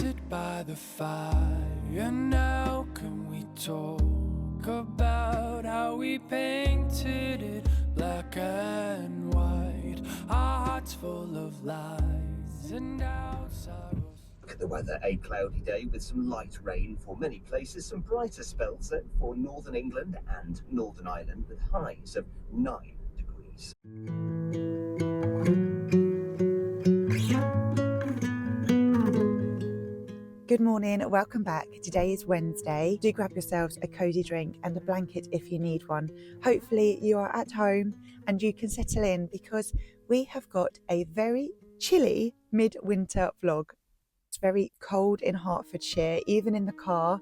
sit by the fire now. Can we talk about how we painted it black and white? Our hearts full of lies and doubts. Look at the weather, a cloudy day with some light rain for many places, some brighter spells though for northern England and Northern Ireland with highs of 9 degrees. Good morning, welcome back. Today is Wednesday. Do grab yourselves a cosy drink and a blanket if you need one. Hopefully you are at home and you can settle in because we have got a very chilly midwinter vlog. It's very cold in Hertfordshire, even in the car.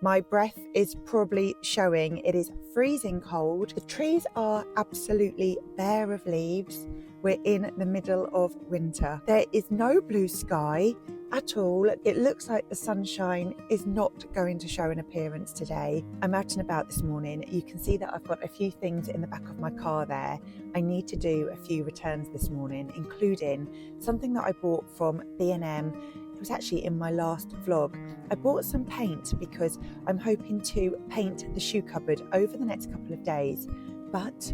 My breath is probably showing. It is freezing cold. The trees are absolutely bare of leaves. We're in the middle of winter. There is no blue sky at all. It looks like the sunshine is not going to show an appearance today. I'm out and about this morning. You can see that I've got a few things in the back of my car there. I need to do a few returns this morning, including something that I bought from B&M. It was actually in my last vlog. I bought some paint because I'm hoping to paint the shoe cupboard over the next couple of days, but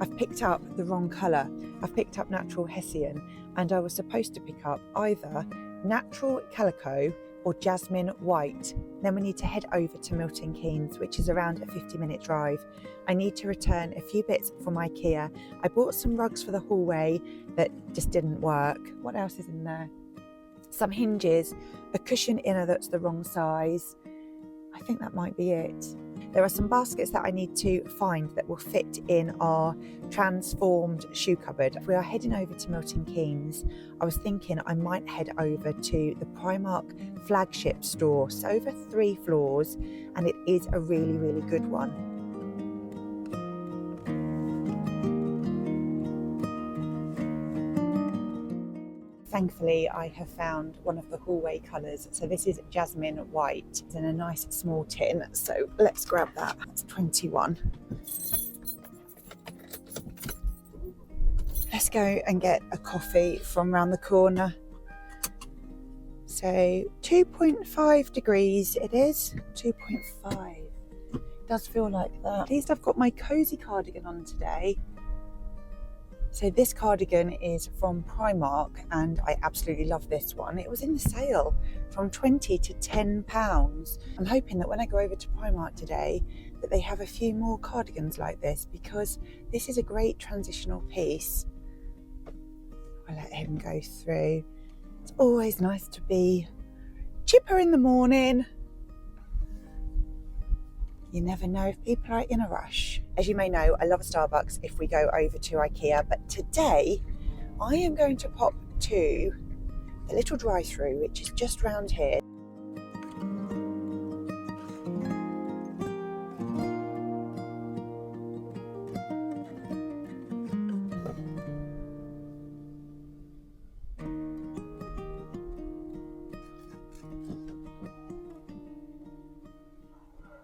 I've picked up the wrong colour. I've picked up natural hessian, and I was supposed to pick up either natural calico or jasmine white. Then we need to head over to Milton Keynes, which is around a 50-minute drive. I need to return a few bits from IKEA. I bought some rugs for the hallway that just didn't work. What else is in there? Some hinges, a cushion inner that's the wrong size. I think that might be it. There are some baskets that I need to find that will fit in our transformed shoe cupboard. We are heading over to Milton Keynes. I was thinking I might head over to the Primark flagship store. It's over 3 floors and it is a really, really good one. Thankfully, I have found one of the hallway colours. So this is jasmine white. It's in a nice small tin. So let's grab that. That's 21. Let's go and get a coffee from round the corner. So 2.5 degrees it is. 2.5. It does feel like that. At least I've got my cosy cardigan on today. So this cardigan is from Primark and I absolutely love this one. It was in the sale from £20 to £10. I'm hoping that when I go over to Primark today that they have a few more cardigans like this because this is a great transitional piece. I'll let him go through. It's always nice to be chipper in the morning. You never know if people are in a rush. As you may know, I love a Starbucks if we go over to IKEA, but today I am going to pop to the little drive-through, which is just round here.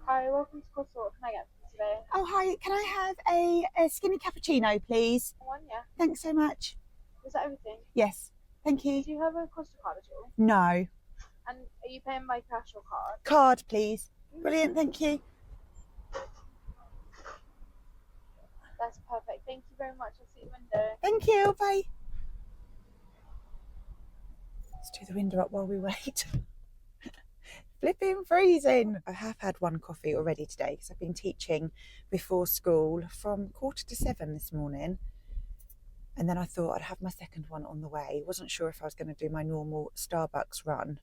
Hi, welcome to Cosy Routine. What can I get for you today? Oh, hi. Can I have a skinny cappuccino, please? One, yeah. Thanks so much. Is that everything? Yes. Thank you. Do you have a Costa card at all? No. And are you paying by cash or card? Card, please. Brilliant. Thank you. That's perfect. Thank you very much. I'll see you in the window. Thank you. Bye. Let's do the window up while we wait. Flipping freezing. I have had one coffee already today because I've been teaching before school from 6:45 this morning. And then I thought I'd have my second one on the way. Wasn't sure if I was going to do my normal Starbucks run.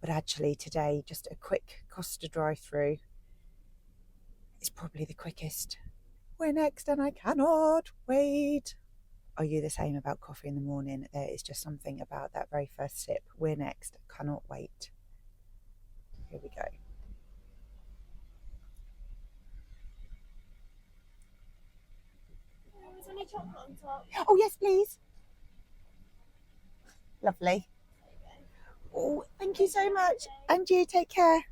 But actually today, just a quick Costa drive-through is probably the quickest. We're next and I cannot wait. Are you the same about coffee in the morning? There is just something about that very first sip. We're next. Cannot wait. Here we go. Is there any chocolate on top? Oh, yes, please. Lovely. Oh, thank you so much. And you, take care.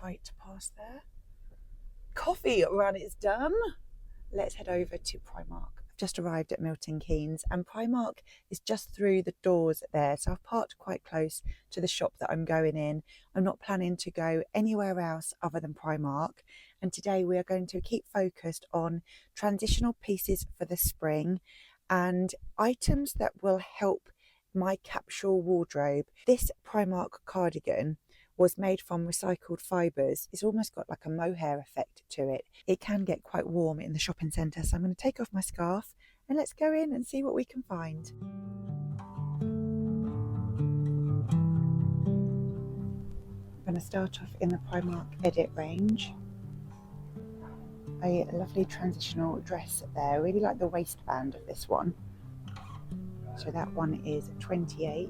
tight to pass there. Coffee run is done. Let's head over to Primark. I've just arrived at Milton Keynes and Primark is just through the doors there. So I've parked quite close to the shop that I'm going in. I'm not planning to go anywhere else other than Primark. And today we are going to keep focused on transitional pieces for the spring and items that will help my capsule wardrobe. This Primark cardigan was made from recycled fibres. It's almost got like a mohair effect to it. It can get quite warm in the shopping centre, so I'm going to take off my scarf and let's go in and see what we can find. I'm going to start off in the Primark Edit range. A lovely transitional dress there. I really like the waistband of this one. So that one is 28.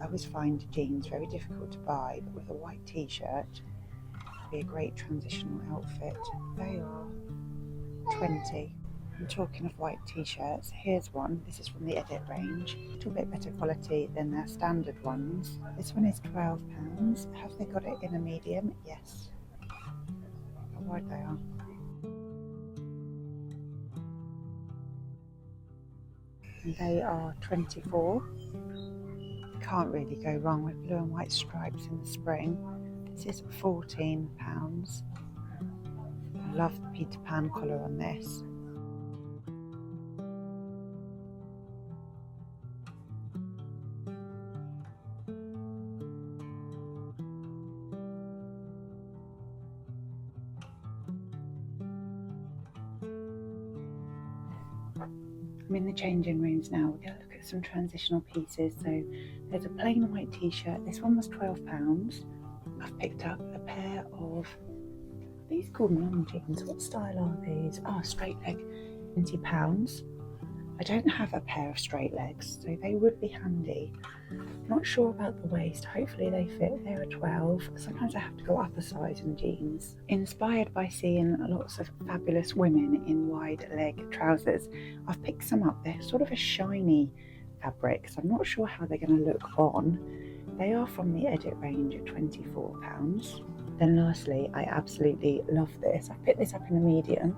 I always find jeans very difficult to buy, but with a white t-shirt would be a great transitional outfit. They are 20. I'm talking of white t-shirts. Here's one. This is from the Edit range. A little bit better quality than their standard ones. This one is £12. Have they got it in a medium? Yes. How wide they are. And they are 24. Can't really go wrong with blue and white stripes in the spring. This is £14. I love the Peter Pan collar on this. I'm in the changing rooms now. We're going to look at some transitional pieces. So there's a plain white t-shirt. This one was £12. I've picked up a pair of, are these called mum jeans? What style are these? Oh, straight leg, £20. I don't have a pair of straight legs, so they would be handy. Not sure about the waist. Hopefully they fit. They're a 12. Sometimes I have to go up a size in jeans. Inspired by seeing lots of fabulous women in wide leg trousers, I've picked some up. They're sort of a shiny fabric, so I'm not sure how they're going to look on. They are from the Edit range at £24. Then lastly, I absolutely love this. I picked this up in a medium.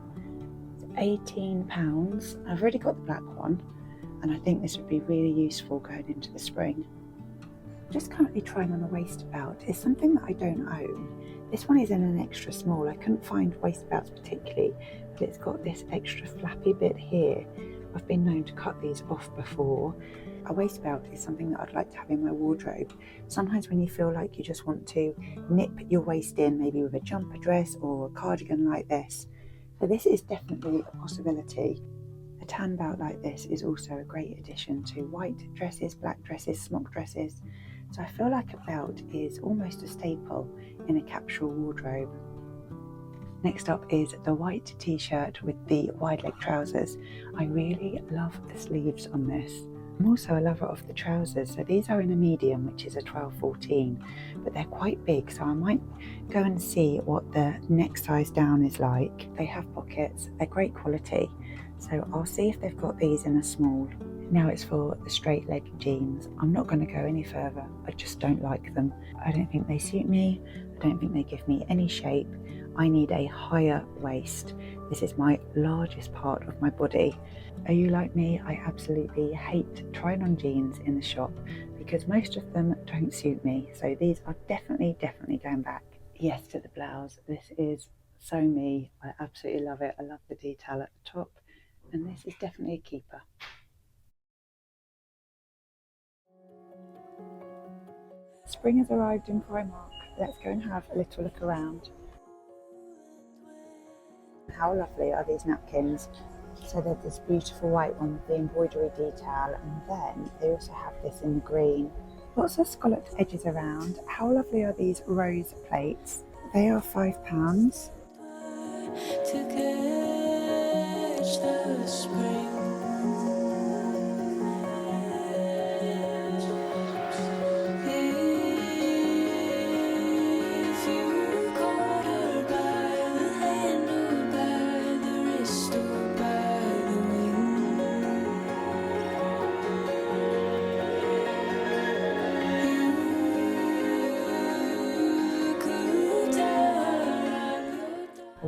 It's £18. I've already got the black one, and I think this would be really useful going into the spring. I'm just currently trying on a waistbelt. It's something that I don't own. This one is in an extra small. I couldn't find waistbelts particularly, but it's got this extra flappy bit here. I've been known to cut these off before. A waistbelt is something that I'd like to have in my wardrobe. Sometimes when you feel like you just want to nip your waist in, maybe with a jumper dress or a cardigan like this. So this is definitely a possibility. A tan belt like this is also a great addition to white dresses, black dresses, smock dresses. So I feel like a belt is almost a staple in a capsule wardrobe. Next up is the white t-shirt with the wide leg trousers. I really love the sleeves on this. I'm also a lover of the trousers, so these are in a medium, which is a 12-14, but they're quite big, so I might go and see what the next size down is like. They have pockets, they're great quality, so I'll see if they've got these in a small. Now it's for the straight leg jeans. I'm not going to go any further, I just don't like them. I don't think they suit me, I don't think they give me any shape. I need a higher waist. This is my largest part of my body. Are you like me? I absolutely hate trying on jeans in the shop because most of them don't suit me. So these are definitely going back. Yes to the blouse. This is so me. I absolutely love it. I love the detail at the top, and this is definitely a keeper. Spring has arrived in Primark. Let's go and have a little look around. How lovely are these napkins? So there's this beautiful white one with the embroidery detail, and then they also have this in the green. Lots of scalloped edges around. How lovely are these rose plates? They are £5. To catch the spring.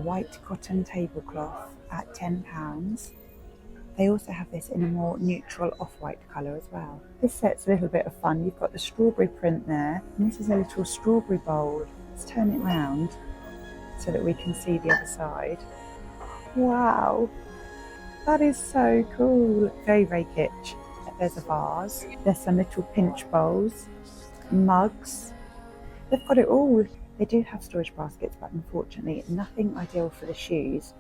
white cotton tablecloth at £10. They also have this in a more neutral off-white colour as well. This set's a little bit of fun. You've got the strawberry print there, and this is a little strawberry bowl. Let's turn it round so that we can see the other side. Wow, that is so cool. Very, very kitsch. There's a vase. There's some little pinch bowls, mugs. They've got it all. They do have storage baskets, but unfortunately nothing ideal for the shoes.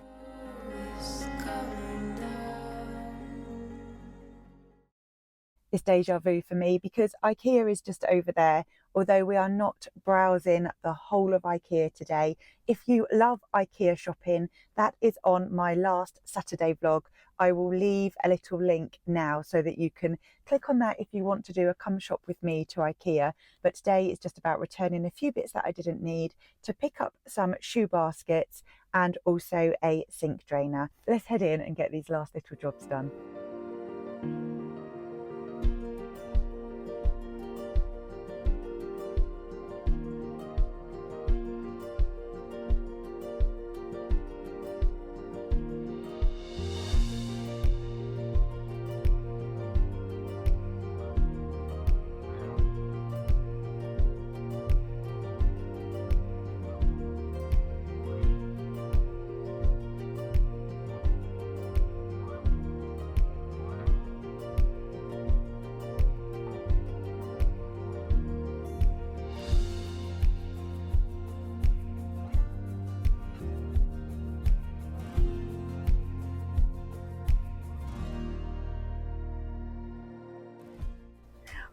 It's deja vu for me because IKEA is just over there, although we are not browsing the whole of IKEA today. If you love IKEA shopping, that is on my last Saturday vlog. I will leave a little link now so that you can click on that if you want to do a come shop with me to IKEA. But today is just about returning a few bits that I didn't need, to pick up some shoe baskets and also a sink drainer. Let's head in and get these last little jobs done.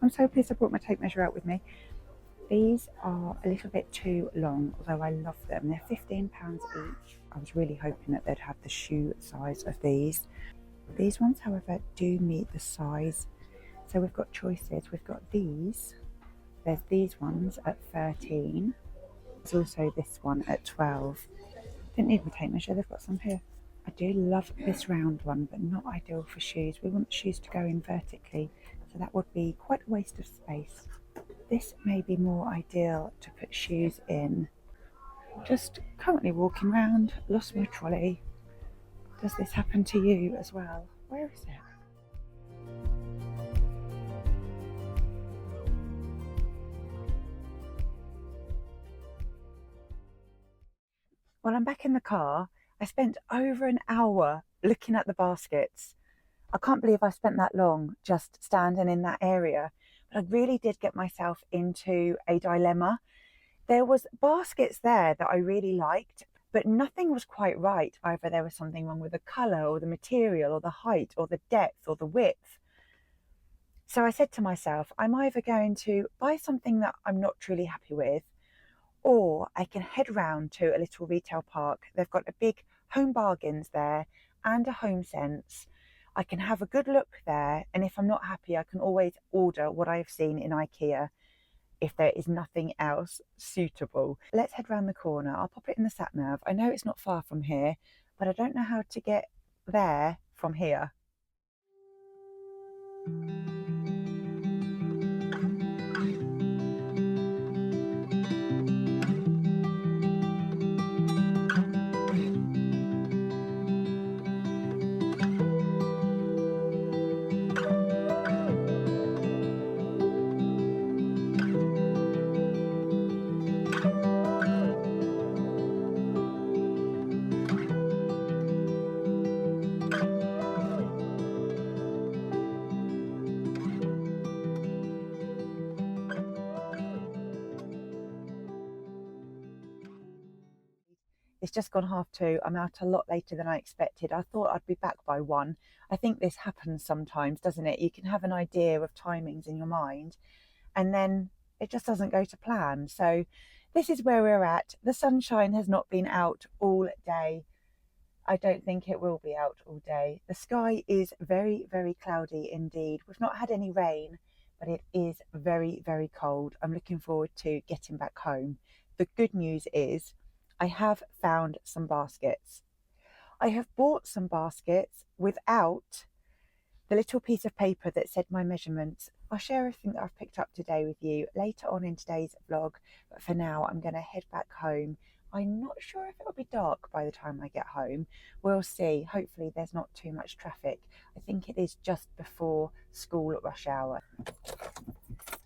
I'm so pleased I brought my tape measure out with me. These are a little bit too long, although I love them. They're £15 each. I was really hoping that they'd have the shoe size of these. These ones, however, do meet the size. So we've got choices. We've got these. There's these ones at 13. There's also this one at 12. Didn't need my tape measure, they've got some here. I do love this round one, but not ideal for shoes. We want the shoes to go in vertically, so that would be quite a waste of space. This may be more ideal to put shoes in. Just currently walking around, lost my trolley. Does this happen to you as well? Where is it? Well, I'm back in the car. I spent over an hour looking at the baskets. I can't believe I spent that long just standing in that area, but I really did get myself into a dilemma. There was baskets there that I really liked, but nothing was quite right. Either there was something wrong with the colour or the material or the height or the depth or the width. So I said to myself, I'm either going to buy something that I'm not truly happy with, or I can head round to a little retail park. They've got a big Home Bargains there and a HomeSense. I can have a good look there, and if I'm not happy, I can always order what I've seen in IKEA if there is nothing else suitable. Let's head round the corner. I'll pop it in the sat nav. I know it's not far from here, but I don't know how to get there from here. It's just gone 2:30. I'm out a lot later than I expected. I thought I'd be back by 1. I think this happens sometimes, doesn't it? You can have an idea of timings in your mind and then it just doesn't go to plan. So this is where we're at. The sunshine has not been out all day. I don't think it will be out all day. The sky is very, very cloudy indeed. We've not had any rain, but it is very, very cold. I'm looking forward to getting back home. The good news is I have found some baskets. I have bought some baskets without the little piece of paper that said my measurements. I'll share everything that I've picked up today with you later on in today's vlog, but for now I'm going to head back home. I'm not sure if it'll be dark by the time I get home. We'll see. Hopefully there's not too much traffic. I think it is just before school rush hour.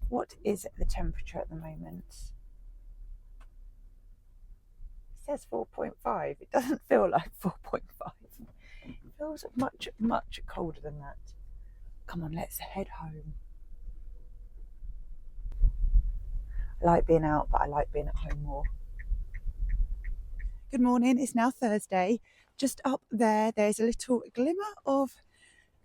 What is the temperature at the moment? It says 4.5. It doesn't feel like 4.5. It feels much, much colder than that. Come on, let's head home. I like being out, but I like being at home more. Good morning, it's now Thursday. Just up there, there's a little glimmer of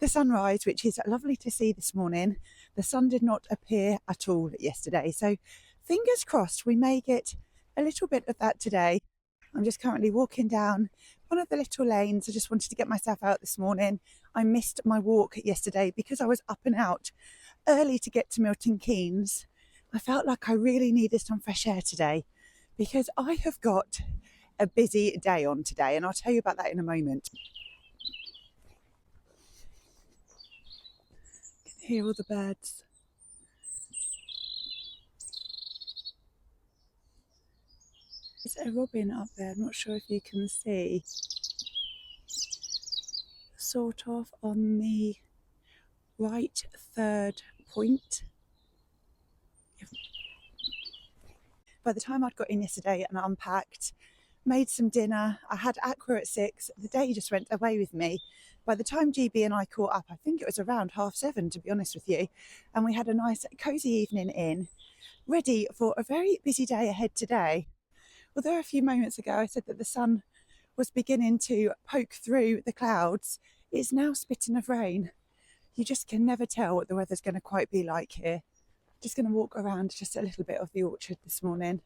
the sunrise, which is lovely to see this morning. The sun did not appear at all yesterday, so fingers crossed we may get a little bit of that today. I'm just currently walking down one of the little lanes. I just wanted to get myself out this morning. I missed my walk yesterday because I was up and out early to get to Milton Keynes. I felt like I really needed some fresh air today because I have got a busy day on today, and I'll tell you about that in a moment. You can hear all the birds. There's a robin up there, I'm not sure if you can see. Sort of on the right third point. By the time I'd got in yesterday and unpacked, made some dinner, I had Aqua at 6, the day just went away with me. By the time GB and I caught up, I think it was around 7:30 to be honest with you, and we had a nice cosy evening in, ready for a very busy day ahead today. Although a few moments ago I said that the sun was beginning to poke through the clouds, it's now spitting of rain. You just can never tell what the weather's going to quite be like here. Just going to walk around just a little bit of the orchard this morning.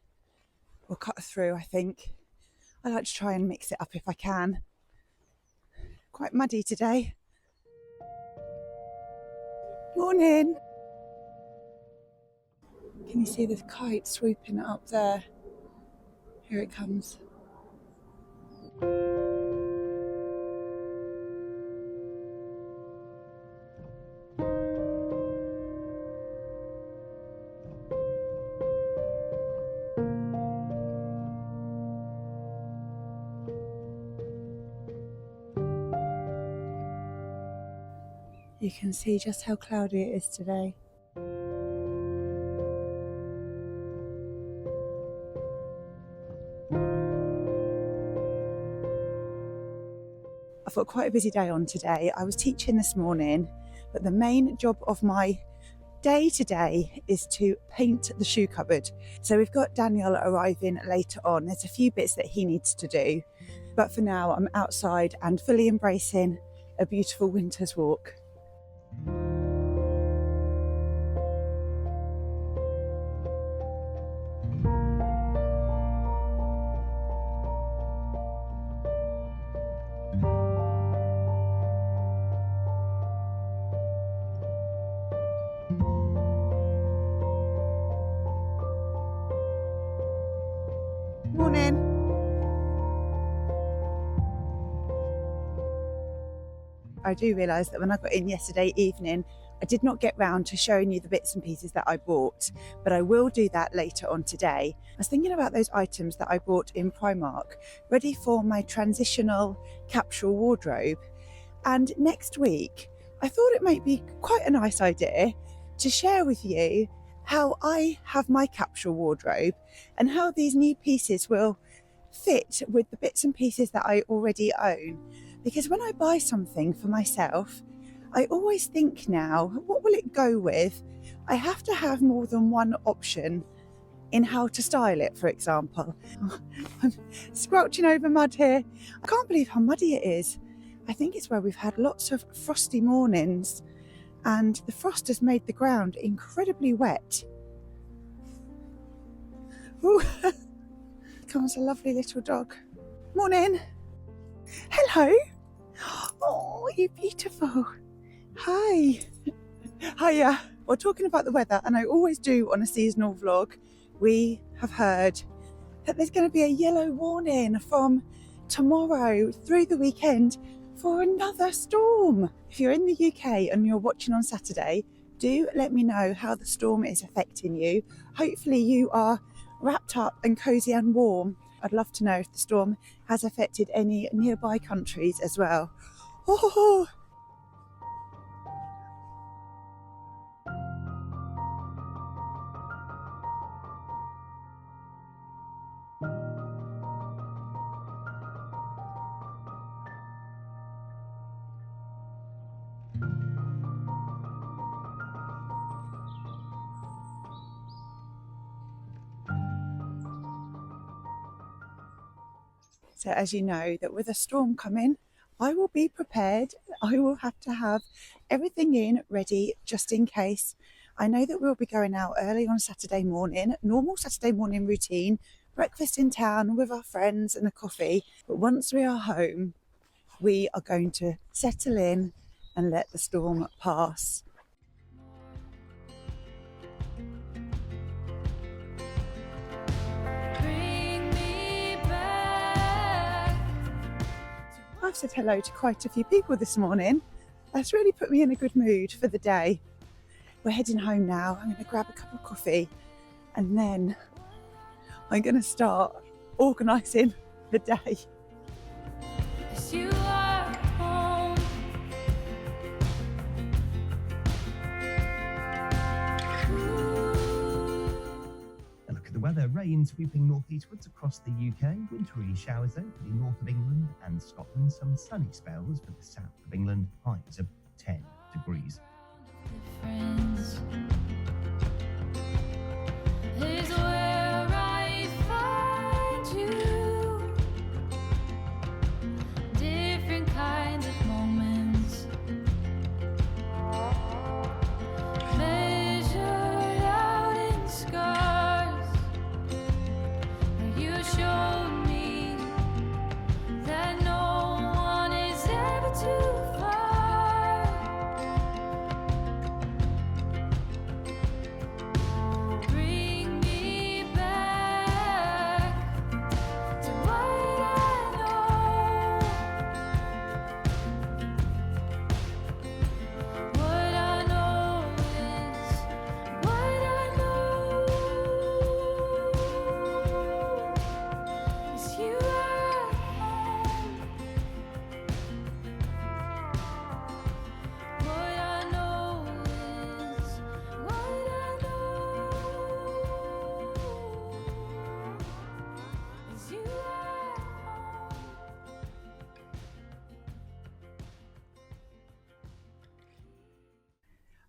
We'll cut through, I think. I like to try and mix it up if I can. Quite muddy today. Morning. Can you see the kite swooping up there? Here it comes. You can see just how cloudy it is today. I've got quite a busy day on today. I was teaching this morning, but the main job of my day today is to paint the shoe cupboard. So we've got Daniel arriving later on. There's a few bits that he needs to do, but for now I'm outside and fully embracing a beautiful winter's walk. Morning. I do realise that when I got in yesterday evening, I did not get round to showing you the bits and pieces that I bought, but I will do that later on today. I was thinking about those items that I bought in Primark, ready for my transitional capsule wardrobe. And next week, I thought it might be quite a nice idea to share with you how I have my capsule wardrobe and how these new pieces will fit with the bits and pieces that I already own. Because when I buy something for myself, I always think now, what will it go with? I have to have more than one option in how to style it, for example. I'm squelching over mud here. I can't believe how muddy it is. I think it's where we've had lots of frosty mornings and the frost has made the ground incredibly wet. Ooh. Comes a lovely little dog. Morning. Hello. Oh, you're beautiful. Hi. Hiya. Well, talking about the weather, and I always do on a seasonal vlog, we have heard that there's going to be a yellow warning from tomorrow through the weekend for another storm. If you're in the UK and you're watching on Saturday, do let me know how the storm is affecting you. Hopefully you are wrapped up and cozy and warm. I'd love to know if the storm has affected any nearby countries as well. Oh. So as you know, that with a storm coming, I will be prepared. I will have to have everything in ready just in case. I know that we'll be going out early on Saturday morning, normal Saturday morning routine, breakfast in town with our friends and a coffee. But once we are home, we are going to settle in and let the storm pass. I've said hello to quite a few people this morning. That's really put me in a good mood for the day. We're heading home now. I'm going to grab a cup of coffee and then I'm going to start organising the day. Weather, rain sweeping northeastwards across the UK, wintry showers though for the north of England and Scotland, some sunny spells for the south of England, highs of 10 degrees.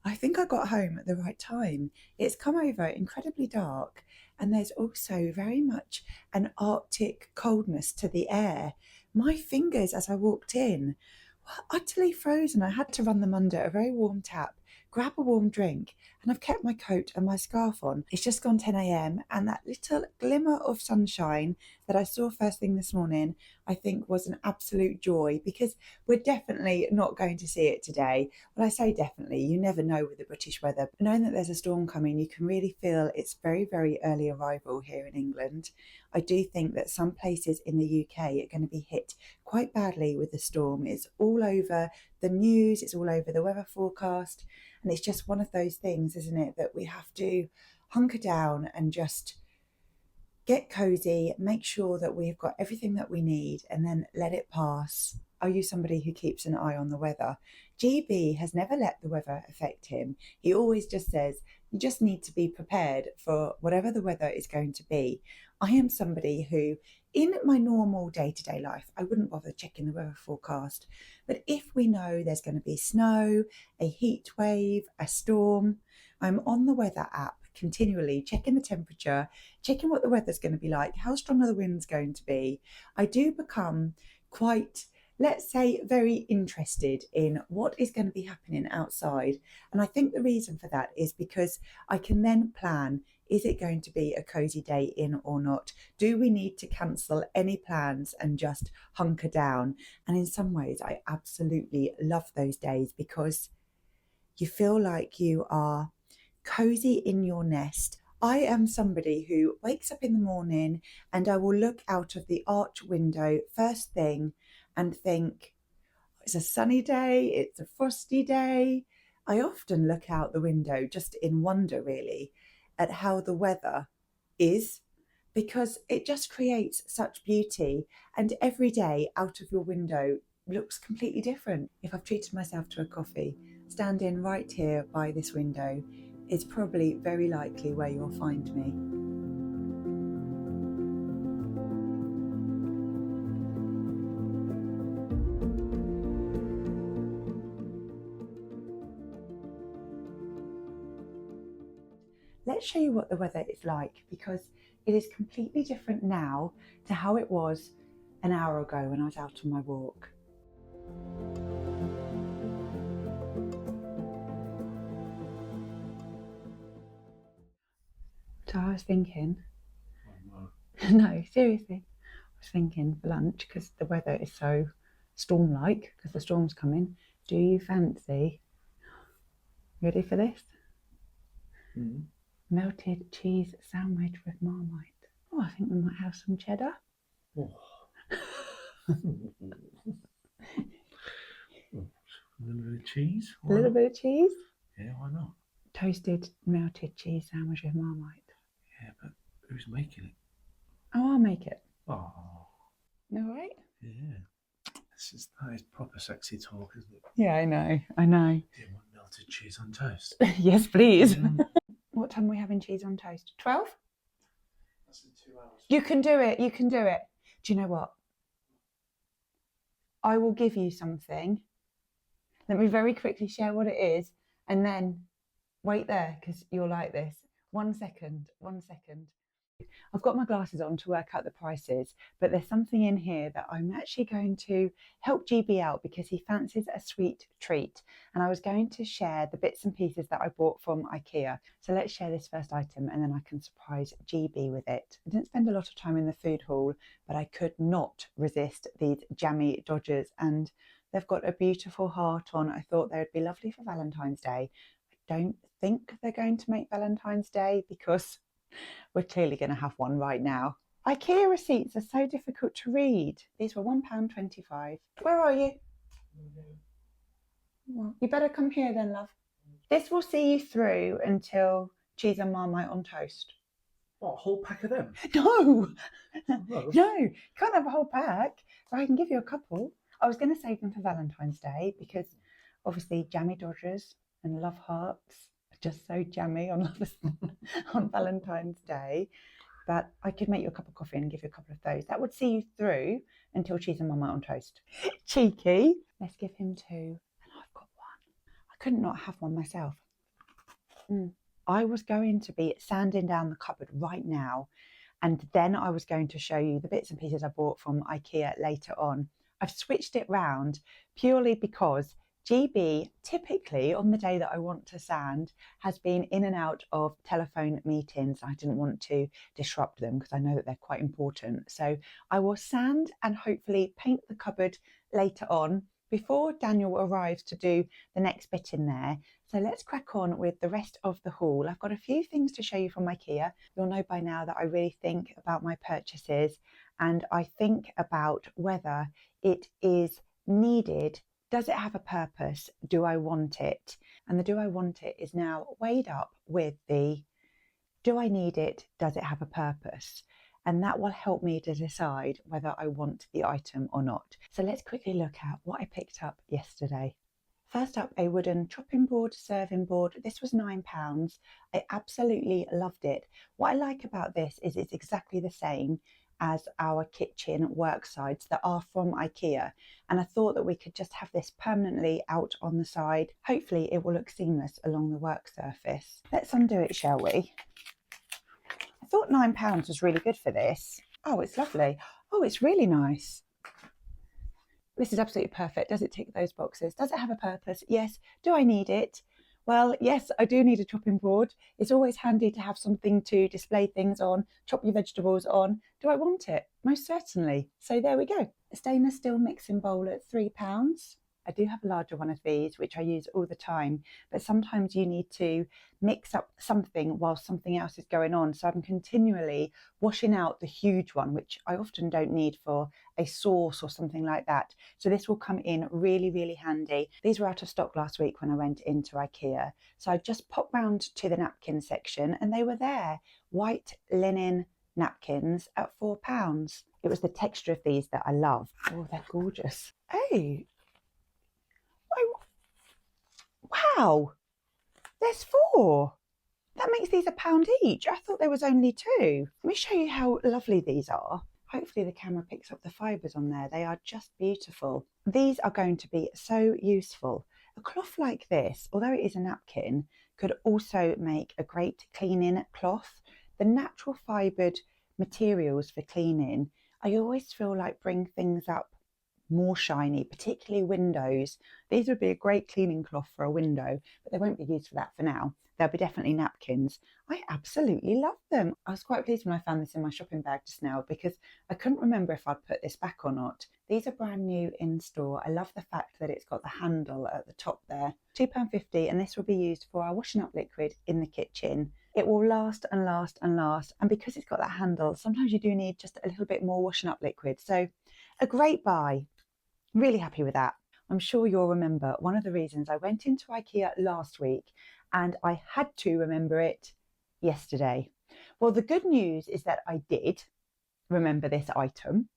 I think I got home at the right time. It's come over incredibly dark and there's also very much an Arctic coldness to the air. My fingers as I walked in were utterly frozen. I had to run them under a very warm tap, grab a warm drink, and I've kept my coat and my scarf on. It's just gone 10 a.m. and that little glimmer of sunshine that I saw first thing this morning, I think was an absolute joy, because we're definitely not going to see it today. Well, I say definitely, you never know with the British weather. But knowing that there's a storm coming, you can really feel its very, very early arrival here in England. I do think that some places in the UK are going to be hit quite badly with the storm. It's all over the news, it's all over the weather forecast, and it's just one of those things, isn't it, that we have to hunker down and just get cozy, make sure that we've got everything that we need, and then let it pass. Are you somebody who keeps an eye on the weather? GB has never let the weather affect him. He always just says, you just need to be prepared for whatever the weather is going to be. I am somebody who, in my normal day-to-day life, I wouldn't bother checking the weather forecast. But if we know there's going to be snow, a heat wave, a storm, I'm on the weather app continually checking the temperature, checking what the weather's going to be like, how strong are the winds going to be. I do become quite, let's say, very interested in what is going to be happening outside. And I think the reason for that is because I can then plan, is it going to be a cozy day in or not? Do we need to cancel any plans and just hunker down? And in some ways, I absolutely love those days because you feel like you are cozy in your nest. I am somebody who wakes up in the morning and I will look out of the arch window first thing and think, it's a sunny day, it's a frosty day. I often look out the window just in wonder, really, at how the weather is, because it just creates such beauty, and every day out of your window looks completely different. If I've treated myself to a coffee, standing right here by this window is probably very likely where you'll find me. Let's show you what the weather is like, because it is completely different now to how it was an hour ago when I was out on my walk. So I was thinking, no, seriously, I was thinking for lunch, because the weather is so storm-like, because the storm's coming, do you fancy, ready for this? Melted cheese sandwich with Marmite. Oh, I think we might have some cheddar. Oh. A little bit of cheese. A little bit of cheese? Yeah, why not? Toasted melted cheese sandwich with Marmite. Yeah, but who's making it? Oh, I'll make it. Oh. No, right? Yeah. That is proper sexy talk, isn't it? Yeah, I know. Do you want melted cheese on toast? Yes, please. Yeah. What time are we having cheese on toast? 12? That's in 2 hours. You can do it. You can do it. Do you know what? I will give you something. Let me very quickly share what it is, and then wait there, because you'll like this. 1 second. 1 second. I've got my glasses on to work out the prices, but there's something in here that I'm actually going to help GB out, because he fancies a sweet treat, and I was going to share the bits and pieces that I bought from IKEA. So let's share this first item, and then I can surprise GB with it. I didn't spend a lot of time in the food hall, but I could not resist these jammy Dodgers, and they've got a beautiful heart on. I thought they would be lovely for Valentine's Day. I don't think they're going to make Valentine's Day, because we're clearly going to have one right now. IKEA receipts are so difficult to read. These were £1.25. Where are you? Well, you better come here then, love. This will see you through until cheese and Marmite on toast. What, a whole pack of them? No! Well, No, you can't have a whole pack. But I can give you a couple. I was going to save them for Valentine's Day, because obviously jammy Dodgers and love hearts are just so jammy on on Valentine's Day. But I could make you a cup of coffee and give you a couple of those. That would see you through until cheese and Marmite on toast. Cheeky. Let's give him 2. And I've got 1. I couldn't not have one myself. I was going to be sanding down the cupboard right now, and then I was going to show you the bits and pieces I bought from IKEA later on. I've switched it round purely because GB, typically on the day that I want to sand, has been in and out of telephone meetings. I didn't want to disrupt them, because I know that they're quite important. So I will sand and hopefully paint the cupboard later on, before Daniel arrives to do the next bit in there. So let's crack on with the rest of the haul. I've got a few things to show you from IKEA. You'll know by now that I really think about my purchases, and I think about whether it is needed. Does it have a purpose? Do I want it? And the do I want it is now weighed up with the do I need it? Does it have a purpose? And that will help me to decide whether I want the item or not. So let's quickly look at what I picked up yesterday. First up, a wooden chopping board, serving board. This was £9. I absolutely loved it. What I like about this is it's exactly the same as our kitchen work sides that are from IKEA, and I thought that we could just have this permanently out on the side. Hopefully it will look seamless along the work surface. Let's undo it, shall we? I thought £9 was really good for this. Oh, it's lovely. Oh, it's really nice. This is absolutely perfect. Does it tick those boxes? Does it have a purpose? Yes. Do I need it? Well, yes, I do need a chopping board. It's always handy to have something to display things on, chop your vegetables on. Do I want it? Most certainly. So there we go. A stainless steel mixing bowl at £3. I do have a larger one of these, which I use all the time, but sometimes you need to mix up something while something else is going on. So I'm continually washing out the huge one, which I often don't need for a sauce or something like that. So this will come in really, really handy. These were out of stock last week when I went into IKEA. So I just popped round to the napkin section and they were there. White linen napkins at £4. It was the texture of these that I love. Oh, they're gorgeous. Oh, wow, there's 4. That makes these £1 each. I thought there was only 2. Let me show you how lovely these are. Hopefully the camera picks up the fibres on there. They are just beautiful. These are going to be so useful. A cloth like this, although it is a napkin, could also make a great cleaning cloth. The natural fibred materials for cleaning, I always feel like bring things up more shiny, particularly windows. These would be a great cleaning cloth for a window, but they won't be used for that for now. They'll be definitely napkins. I absolutely love them. I was quite pleased when I found this in my shopping bag just now because I couldn't remember if I'd put this back or not. These are brand new in store. I love the fact that it's got the handle at the top there. £2.50, and this will be used for our washing up liquid in the kitchen. It will last and last and last, and because it's got that handle, sometimes you do need just a little bit more washing up liquid. So a great buy. Really happy with that. I'm sure you'll remember one of the reasons I went into IKEA last week and I had to remember it yesterday. Well, the good news is that I did remember this item,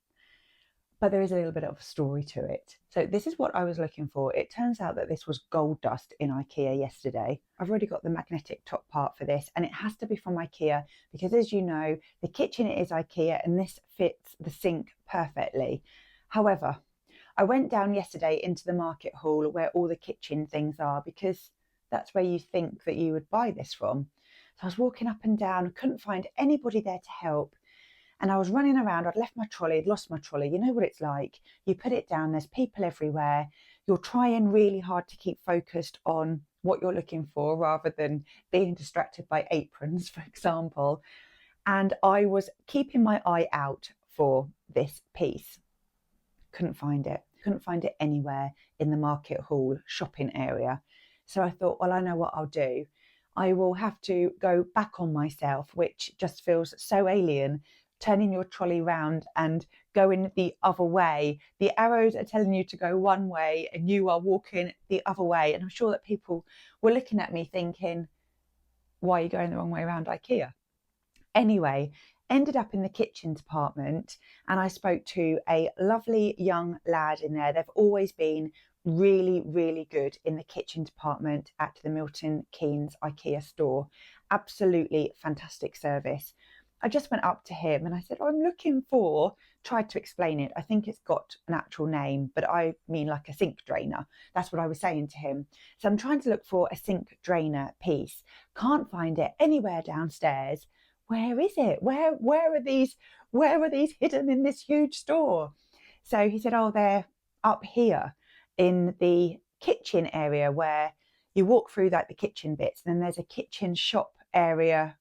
but there is a little bit of a story to it. So this is what I was looking for. It turns out that this was gold dust in IKEA yesterday. I've already got the magnetic top part for this, and it has to be from IKEA because, as you know, the kitchen is IKEA and this fits the sink perfectly. However, I went down yesterday into the market hall where all the kitchen things are because that's where you think that you would buy this from. So I was walking up and down, I couldn't find anybody there to help. And I was running around, I'd left my trolley, I'd lost my trolley. You know what it's like. You put it down, there's people everywhere. You're trying really hard to keep focused on what you're looking for rather than being distracted by aprons, for example. And I was keeping my eye out for this piece. Couldn't find it anywhere in the market hall shopping area. So I thought, well, I know what I'll do. I will have to go back on myself, which just feels so alien, turning your trolley round and going the other way. The arrows are telling you to go one way and you are walking the other way. And I'm sure that people were looking at me thinking, why are you going the wrong way around IKEA? Anyway, ended up in the kitchen department and I spoke to a lovely young lad in there. They've always been really, really good in the kitchen department at the Milton Keynes IKEA store. Absolutely fantastic service. I just went up to him and I said, I'm looking for, tried to explain it. I think it's got an actual name, but I mean like a sink drainer. That's what I was saying to him. So I'm trying to look for a sink drainer piece. Can't find it anywhere downstairs. Where is it? Where are these hidden in this huge store? So he said, oh, they're up here in the kitchen area where you walk through like the kitchen bits, and then there's a kitchen shop area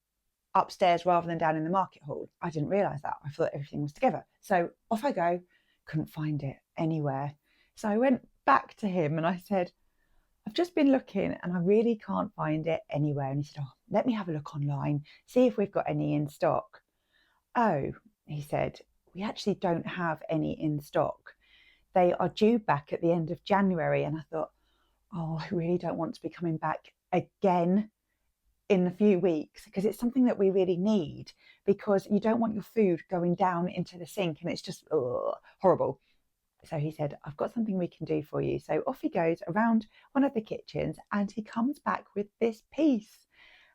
upstairs rather than down in the market hall. I didn't realise that. I thought everything was together. So off I go. Couldn't find it anywhere. So I went back to him and I said, I've just been looking and I really can't find it anywhere. And he said, oh, let me have a look online, see if we've got any in stock. Oh, he said, we actually don't have any in stock. They are due back at the end of January. And I thought, oh, I really don't want to be coming back again in a few weeks because it's something that we really need, because you don't want your food going down into the sink and it's just horrible. So he said, I've got something we can do for you. So off he goes around one of the kitchens and he comes back with this piece.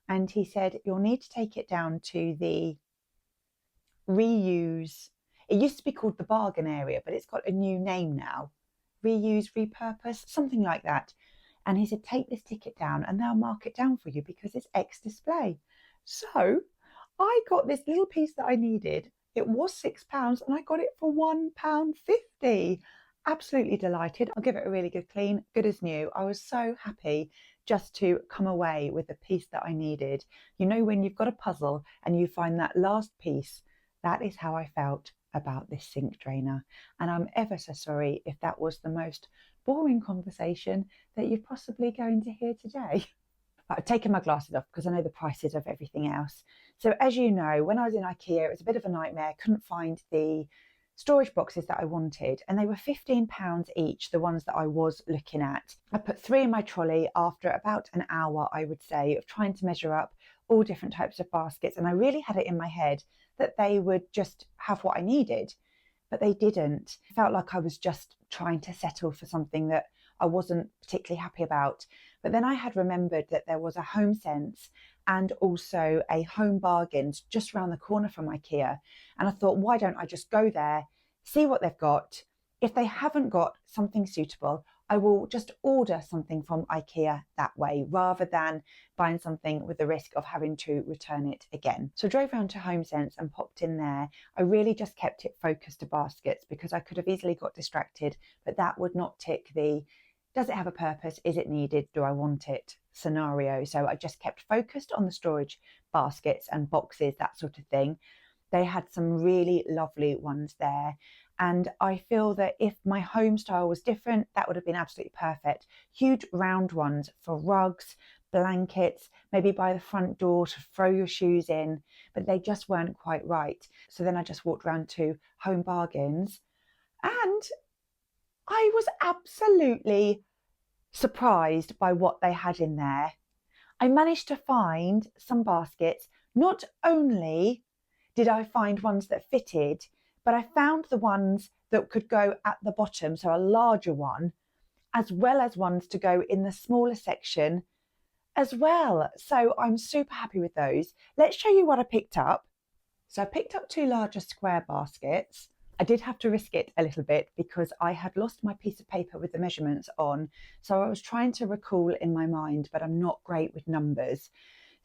And he said, you'll need to take it down to the reuse. It used to be called the bargain area, but it's got a new name now. Reuse, repurpose, something like that. And he said, take this ticket down and they'll mark it down for you because it's X display. So I got this little piece that I needed. It was £6 and I got it for £1.50. Absolutely delighted. I'll give it a really good clean, good as new. I was so happy just to come away with the piece that I needed. You know, when you've got a puzzle and you find that last piece, that is how I felt about this sink drainer. And I'm ever so sorry if that was the most boring conversation that you're possibly going to hear today. I've taken my glasses off because I know the prices of everything else. So as you know, when I was in IKEA, it was a bit of a nightmare. Couldn't find the storage boxes that I wanted, and they were £15 each, the ones that I was looking at. I put 3 in my trolley after about an hour, I would say, of trying to measure up all different types of baskets, and I really had it in my head that they would just have what I needed, but they didn't. I felt like I was just trying to settle for something that I wasn't particularly happy about. But then I had remembered that there was a HomeSense and also a Home Bargains just around the corner from IKEA. And I thought, why don't I just go there, see what they've got? If they haven't got something suitable, I will just order something from IKEA that way, rather than buying something with the risk of having to return it again. So I drove around to HomeSense and popped in there. I really just kept it focused to baskets because I could have easily got distracted, but that would not tick the does it have a purpose? Is it needed? Do I want it? Scenario. So I just kept focused on the storage baskets and boxes, that sort of thing. They had some really lovely ones there. And I feel that if my home style was different, that would have been absolutely perfect. Huge round ones for rugs, blankets, maybe by the front door to throw your shoes in, but they just weren't quite right. So then I just walked around to Home Bargains, and I was absolutely surprised by what they had in there. I managed to find some baskets. Not only did I find ones that fitted, but I found the ones that could go at the bottom, so a larger one, as well as ones to go in the smaller section as well. So I'm super happy with those. Let's show you what I picked up. So I picked up 2 larger square baskets. I did have to risk it a little bit because I had lost my piece of paper with the measurements on. So I was trying to recall in my mind, but I'm not great with numbers.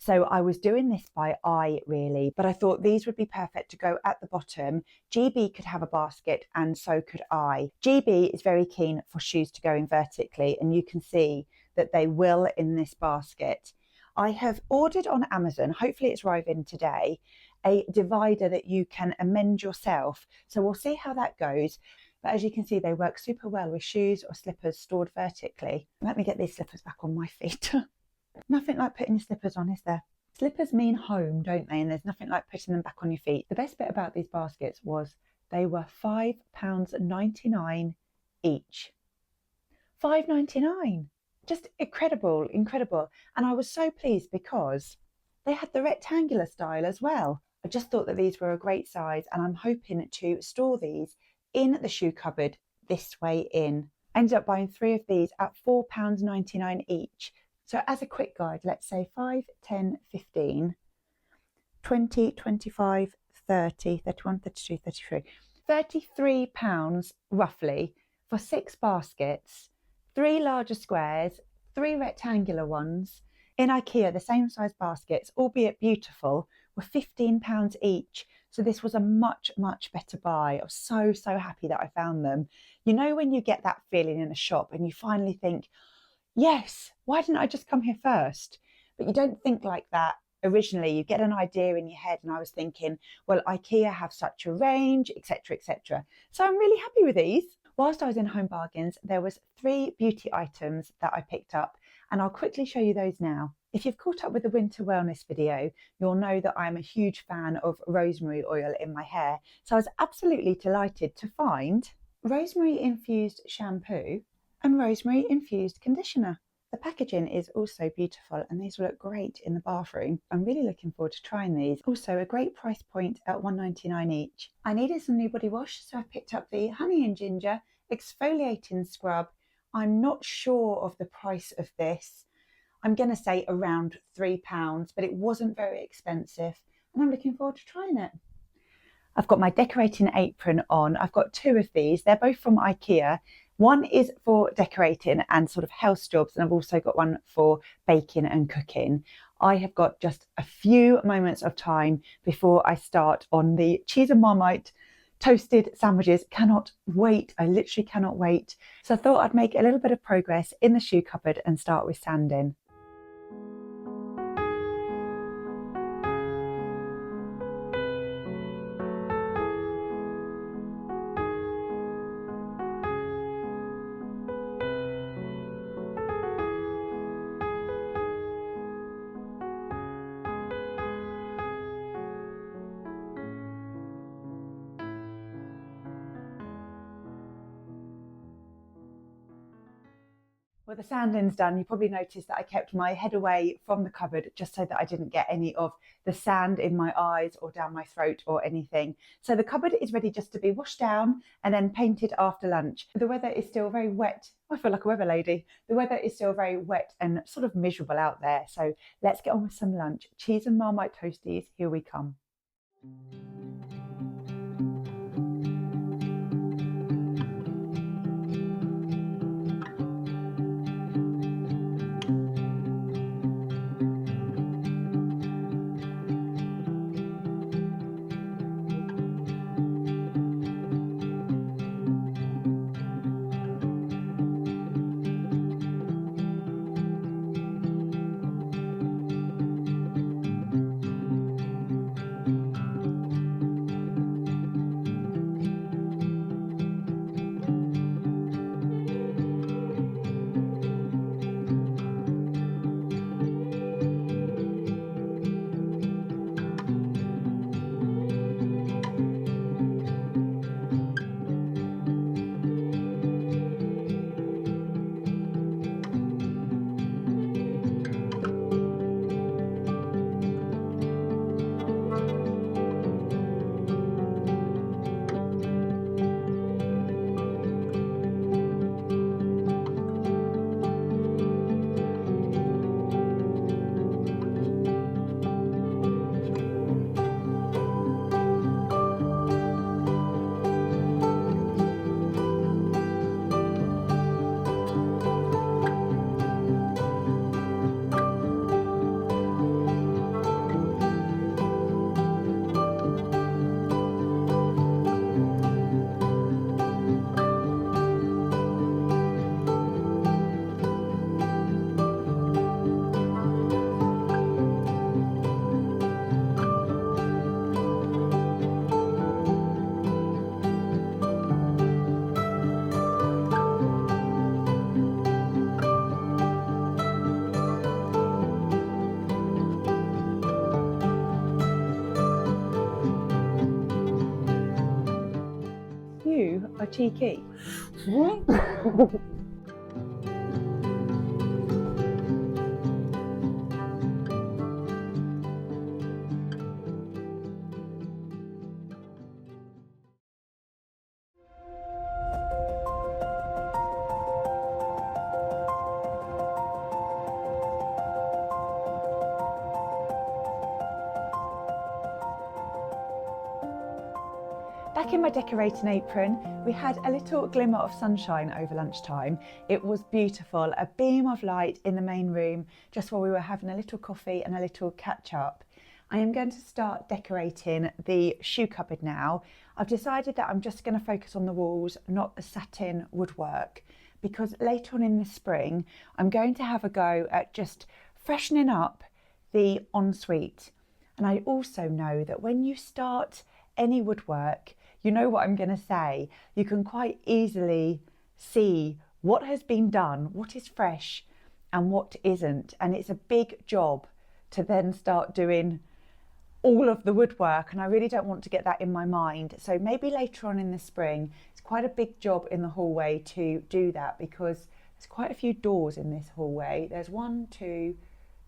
So I was doing this by eye really, but I thought these would be perfect to go at the bottom. GB could have a basket and so could I. GB is very keen for shoes to go in vertically, and you can see that they will in this basket. I have ordered on Amazon, hopefully it's arriving today, a divider that you can amend yourself. So we'll see how that goes. But as you can see, they work super well with shoes or slippers stored vertically. Let me get these slippers back on my feet. Nothing like putting your slippers on, is there? Slippers mean home, don't they? And there's nothing like putting them back on your feet. The best bit about these baskets was they were £5.99 each. £5.99. Just incredible, incredible. And I was so pleased because they had the rectangular style as well. I just thought that these were a great size, and I'm hoping to store these in the shoe cupboard this way in. I ended up buying 3 of these at £4.99 each. So as a quick guide, let's say 5, 10, 15, 20, 25, 30, 31, 32, 33. £33 roughly for 6 baskets, 3 larger squares, 3 rectangular ones. In IKEA, the same size baskets, albeit beautiful, were £15 each. So this was a much, much better buy. I was so, so happy that I found them. You know when you get that feeling in a shop and you finally think, yes, why didn't I just come here first? But you don't think like that originally. You get an idea in your head, and I was thinking, well, IKEA have such a range, etc., etc. So I'm really happy with these. Whilst I was in Home Bargains, there was 3 beauty items that I picked up, and I'll quickly show you those now. If you've caught up with the winter wellness video, you'll know that I'm a huge fan of rosemary oil in my hair. So I was absolutely delighted to find rosemary infused shampoo and rosemary infused conditioner. The packaging is also beautiful, and these will look great in the bathroom. I'm really looking forward to trying these. Also a great price point at £1.99 each. I needed some new body wash, so I picked up the Honey and Ginger exfoliating scrub. I'm not sure of the price of this. I'm going to say around £3, but it wasn't very expensive, and I'm looking forward to trying it. I've got my decorating apron on. I've got 2 of these. They're both from IKEA. One is for decorating and sort of house jobs, and I've also got one for baking and cooking. I have got just a few moments of time before I start on the cheese and Marmite toasted sandwiches. Cannot wait. I literally cannot wait. So I thought I'd make a little bit of progress in the shoe cupboard and start with sanding. Well, the sanding's done. You probably noticed that I kept my head away from the cupboard just so that I didn't get any of the sand in my eyes or down my throat or anything. So the cupboard is ready just to be washed down and then painted after lunch. The weather is still very wet. I feel like a weather lady. The weather is still very wet and sort of miserable out there. So let's get on with some lunch. Cheese and Marmite toasties, here we come. You are cheeky. Back in my decorating apron, we had a little glimmer of sunshine over lunchtime. It was beautiful, a beam of light in the main room just while we were having a little coffee and a little catch up. I am going to start decorating the shoe cupboard now. I've decided that I'm just going to focus on the walls, not the satin woodwork, because later on in the spring, I'm going to have a go at just freshening up the ensuite. And I also know that when you start any woodwork, you know what I'm going to say, you can quite easily see what has been done, what is fresh and what isn't. And it's a big job to then start doing all of the woodwork, and I really don't want to get that in my mind. So maybe later on in the spring, it's quite a big job in the hallway to do that, because there's quite a few doors in this hallway. There's 1, 2,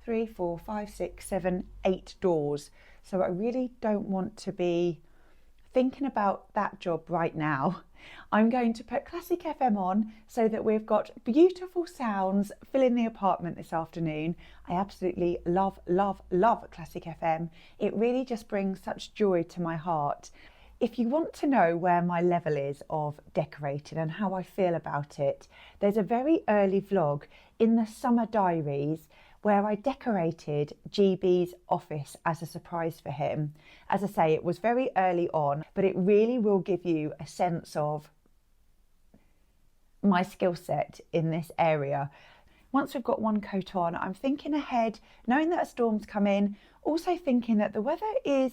3, 4, 5, 6, 7, 8 doors. So I really don't want to be thinking about that job right now. I'm going to put Classic FM on so that we've got beautiful sounds filling the apartment this afternoon. I absolutely love, love, love Classic FM. It really just brings such joy to my heart. If you want to know where my level is of decorating and how I feel about it, there's a very early vlog in the summer diaries where I decorated GB's office as a surprise for him. As I say, it was very early on, but it really will give you a sense of my skill set in this area. Once we've got one coat on, I'm thinking ahead, knowing that a storm's come in, also thinking that the weather is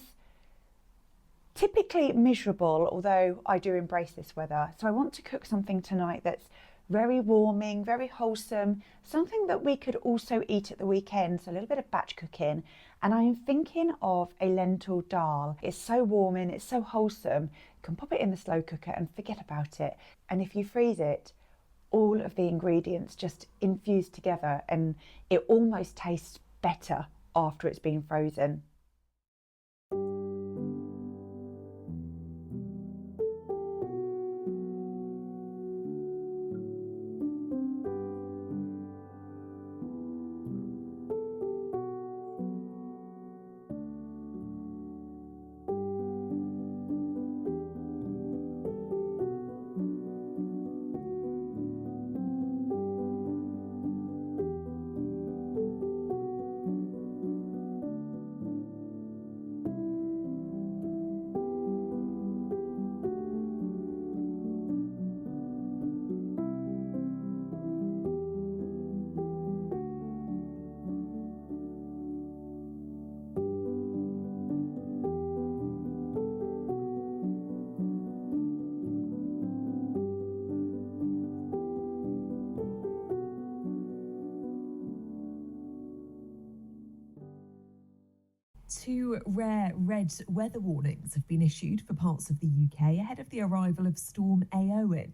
typically miserable, although I do embrace this weather. So I want to cook something tonight that's very warming, very wholesome, something that we could also eat at the weekend, so a little bit of batch cooking. And I'm thinking of a lentil dal. It's so warming, it's so wholesome. You can pop it in the slow cooker and forget about it. And if you freeze it, all of the ingredients just infused together, and it almost tastes better after it's been frozen. Two rare red weather warnings have been issued for parts of the UK ahead of the arrival of Storm Eowyn,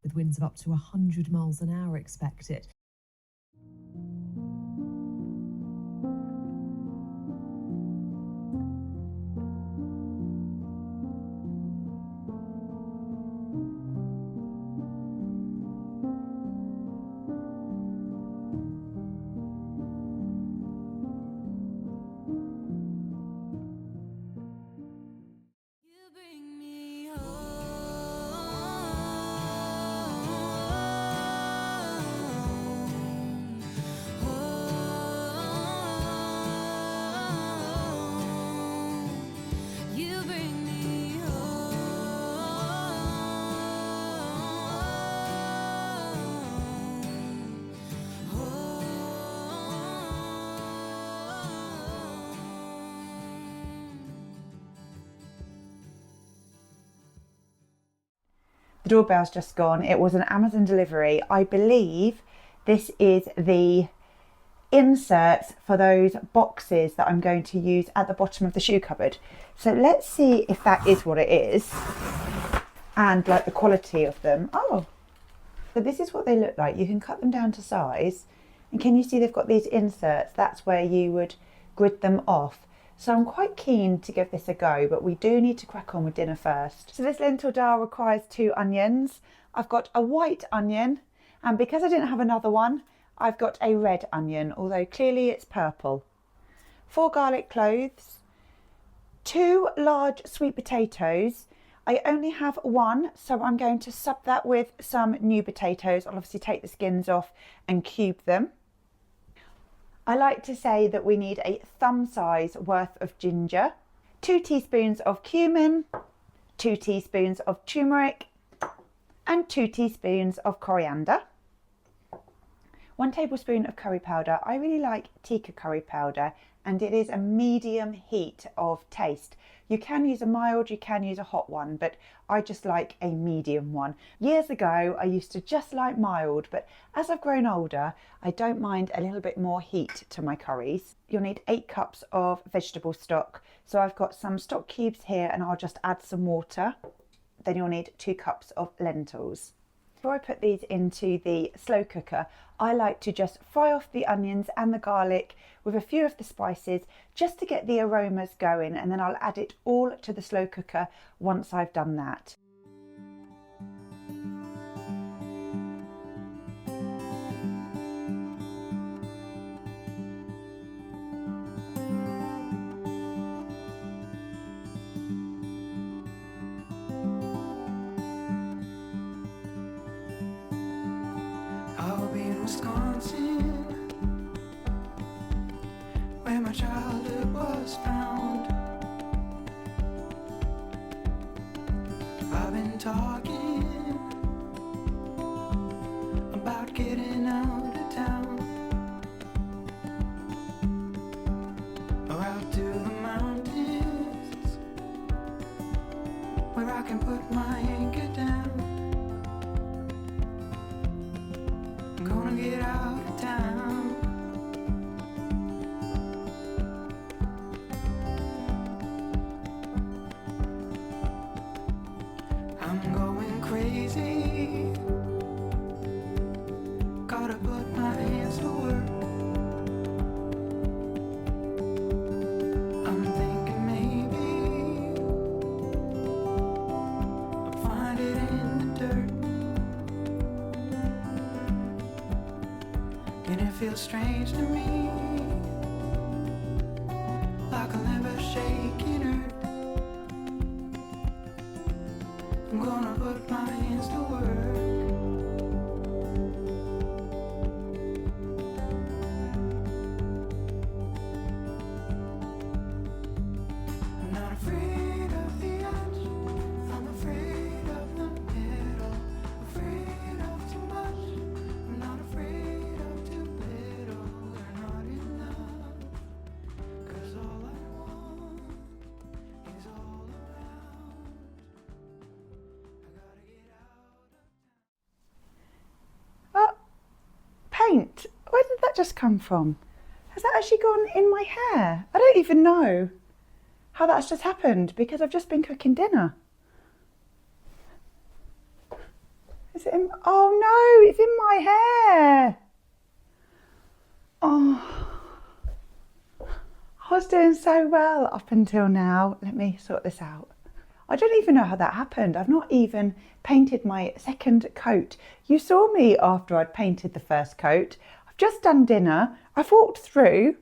with winds of up to 100 miles an hour expected. The doorbell's just gone. It was an Amazon delivery. I believe this is the inserts for those boxes that I'm going to use at the bottom of the shoe cupboard. So let's see if that is what it is and like the quality of them. Oh, so this is what they look like. You can cut them down to size, and can you see they've got these inserts? That's where you would grid them off. So I'm quite keen to give this a go, but we do need to crack on with dinner first. So this lentil dal requires 2 onions. I've got a white onion, and because I didn't have another one, I've got a red onion, although clearly it's purple. 4 garlic cloves, 2 large sweet potatoes. I only have 1, so I'm going to sub that with some new potatoes. I'll obviously take the skins off and cube them. I like to say that we need a thumb size worth of ginger, 2 teaspoons of cumin, 2 teaspoons of turmeric, and 2 teaspoons of coriander. 1 tablespoon of curry powder. I really like tikka curry powder, and it is a medium heat of taste. You can use a mild, you can use a hot one, but I just like a medium one. Years ago, I used to just like mild, but as I've grown older, I don't mind a little bit more heat to my curries. You'll need 8 cups of vegetable stock. So I've got some stock cubes here, and I'll just add some water. Then you'll need 2 cups of lentils. Before I put these into the slow cooker, I like to just fry off the onions and the garlic with a few of the spices just to get the aromas going, and then I'll add it all to the slow cooker once I've done that. I'll be in Wisconsin, where my childhood was found. I've been talking about getting out of town, or out to the mountains, where I can put my anchor down. Gonna get out of town. I'm going crazy feels strange to me, like I'll never shake in earth. I'm gonna put my hands to work. I'm not afraid of the edge, I'm afraid of the middle, afraid of too much, I'm not afraid of too little. We're not enough, 'cause all I want is all around. I gotta get out of Oh, paint. Where did that just come from? Has that actually gone in my hair? I don't even know how that's just happened because I've just been cooking dinner. Is it in? Oh no, it's in my hair. Oh, I was doing so well up until now. Let me sort this out. I don't even know how that happened. I've not even painted my second coat. You saw me after I'd painted the first coat. I've just done dinner. I've walked through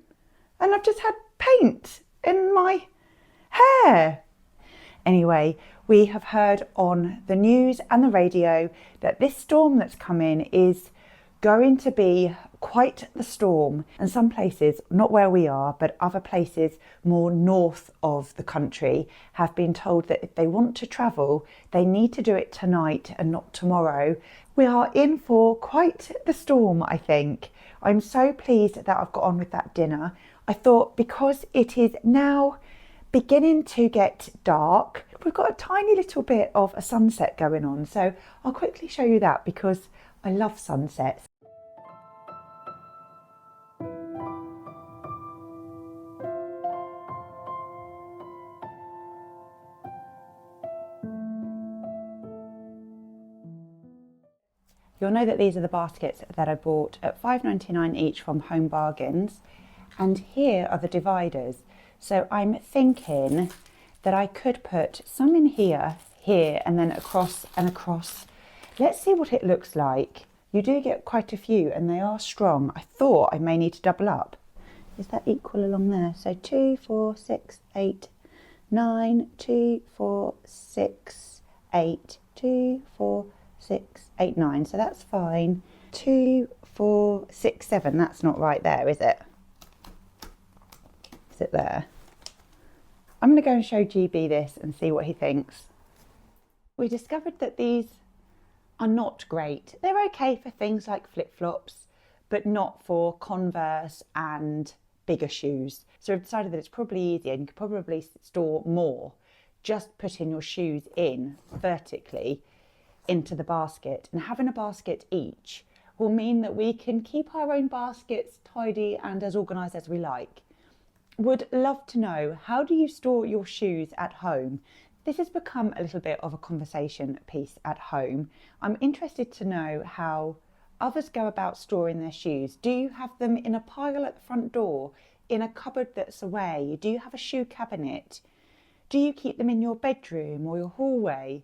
and I've just had paint in my hair. Anyway, we have heard on the news and the radio that this storm that's coming is going to be quite the storm. And some places, not where we are, but other places more north of the country have been told that if they want to travel, they need to do it tonight and not tomorrow. We are in for quite the storm, I think. I'm so pleased that I've got on with that dinner. I thought because it is now beginning to get dark, we've got a tiny little bit of a sunset going on. So I'll quickly show you that because I love sunsets. You'll know that these are the baskets that I bought at $5.99 each from Home Bargains. And here are the dividers. So I'm thinking that I could put some in here, and then across and across. Let's see what it looks like. You do get quite a few and they are strong. I thought I may need to double up. Is that equal along there? So 2, 4, 6, 8, 9, 2, 4, 6, 8, 2, 4, 6, 8, 9. So that's fine. 2, 4, 6, 7. That's not right there, is it? Is it there? I'm going to go and show GB this and see what he thinks. We discovered that these are not great. They're okay for things like flip-flops, but not for Converse and bigger shoes. So we've decided that it's probably easier and you could probably store more just putting your shoes in vertically into the basket. And having a basket each will mean that we can keep our own baskets tidy and as organised as we like. Would love to know, how do you store your shoes at home? This has become a little bit of a conversation piece at home. I'm interested to know how others go about storing their shoes. Do you have them in a pile at the front door, in a cupboard that's away? Do you have a shoe cabinet? Do you keep them in your bedroom or your hallway?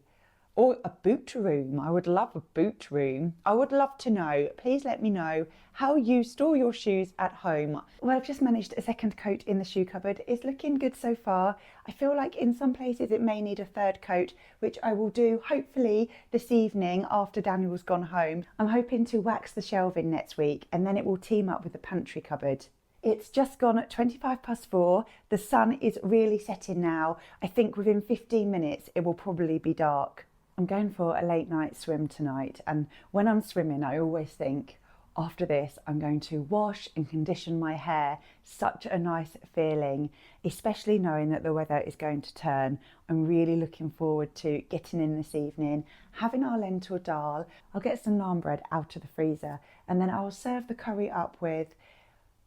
Or a boot room? I would love a boot room. I would love to know. Please let me know how you store your shoes at home. Well, I've just managed a second coat in the shoe cupboard. It's looking good so far. I feel like in some places it may need a third coat, which I will do hopefully this evening after Daniel's gone home. I'm hoping to wax the shelving next week and then it will team up with the pantry cupboard. It's just gone at 4:25. The sun is really setting now. I think within 15 minutes it will probably be dark. I'm going for a late night swim tonight, and when I'm swimming I always think, after this I'm going to wash and condition my hair. Such a nice feeling, especially knowing that the weather is going to turn. I'm really looking forward to getting in this evening, having our lentil dal. I'll get some naan bread out of the freezer and then I'll serve the curry up with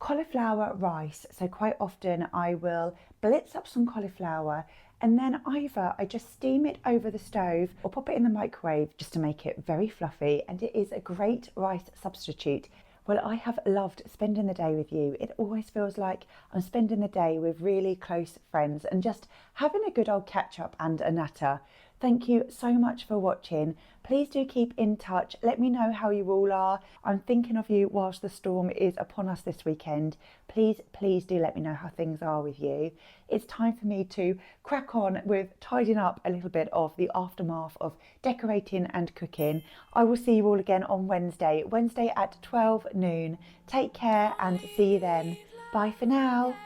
cauliflower rice. So quite often I will blitz up some cauliflower and then either I just steam it over the stove or pop it in the microwave just to make it very fluffy, and it is a great rice substitute. Well, I have loved spending the day with you. It always feels like I'm spending the day with really close friends and just having a good old catch up and a natter. Thank you so much for watching. Please do keep in touch. Let me know how you all are. I'm thinking of you whilst the storm is upon us this weekend. Please do let me know how things are with you. It's time for me to crack on with tidying up a little bit of the aftermath of decorating and cooking. I will see you all again on Wednesday at 12 noon. Take care and see you then. Bye for now.